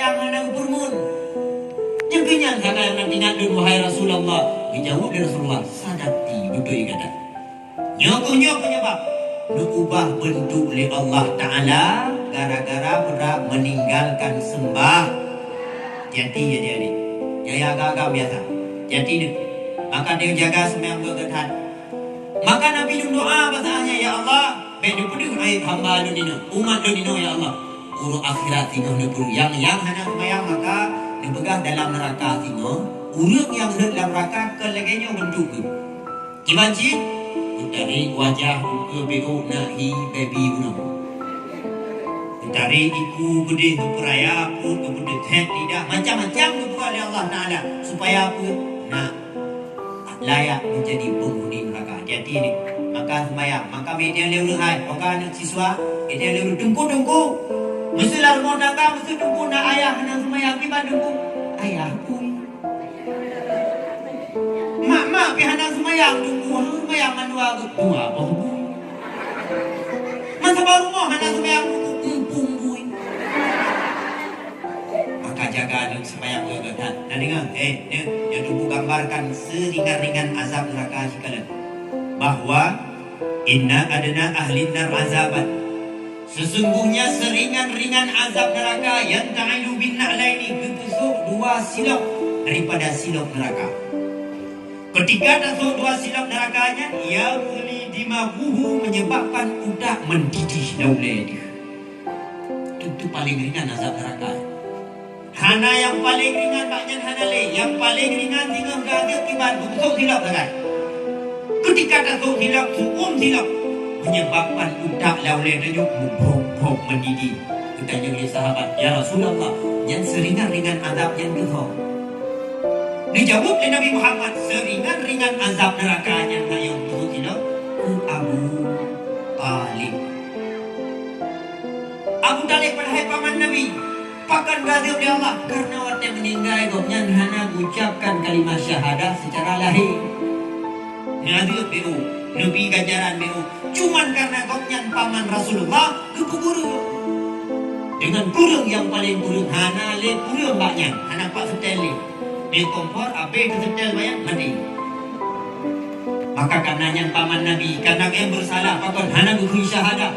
yang hana bermun. Yang kenyang sana yang nanti ngadu wahai Rasulullah. Dijawab dari Rasulullah. Sadati duduk kata. Nyok penyebab. Ubah bentuk oleh Allah Ta'ala gara-gara berak meninggalkan sembah. Jadi jadi adik. Ya agak-agak biasa. Jadi maka dia jaga sembahyang bergetan. Maka Nabi doa bahasanya, ya Allah, bedu pedu ayat hamba lu dino, umat lu dino ya Allah. Uru akhirat tino nepuru yang hana sembahyang maka dibegah dalam neraka tino. Urang yang dalam neraka kelegenya bentuk ke. Kibanci dari wajah ke BO nahi baby uno. Dari iku gede tu peraya pun kemudian tidak macam-macam kebuat oleh Allah Ta'ala supaya apa nak layak menjadi penghuni neraka. Jadi ni maka sembahyang maka media lewat hai orang siswa media lewat tunggu mestilah rumah tangga mesti tunggu nak ayah nak sembahyang di tunggu ayah pun mak pihak sembahyang tunggu sembahyang mandua ketua apa masa baru mau nak sembahyang kumpung bui maka jaga dan sembahyang bergetan. Dan dengar yang Tuhan gambarkan seringan-ringan azab neraka sekalian bahwa inna adna ahli nar azaban, sesungguhnya seringan-ringan azab neraka yang ta'ilu bin na'laini, ketusuk dua silap daripada silap neraka. Ketika tusuk dua silap nerakanya, ya beli dimahuhu, menyebabkan udah mendidih dauleh dia. Itu paling ringan azab neraka. Hana yang paling ringan maknya hana le, yang paling ringan tinggal gagal kibat tusuk silap neraka. Ketika tusuk silap, silap menyebabkan udah dauleh dia membok mendidih. Kita jadi sahabat, ya Rasulullah, yang seringan-ringan azab yang tusuk. Dijawab oleh Nabi Muhammad, seringan-ringan azab nerakanya yang turut tidak Abu Talib. Abu Talib pada paman Nabi, pakan gazib oleh Allah karena waktu meninggal gopnya hana ucapkan kalimat syahadah secara lahir. Gazib biru, Nabi ganjaran biru. Cuman karena gopnya paman Rasulullah kekuburu dengan kurung yang paling kurung hana le kurung banyak hana pak setel di kompor api kesetel banyak mati. Maka karenanya paman Nabi karena yang bersalah pakon hana bukti syahadah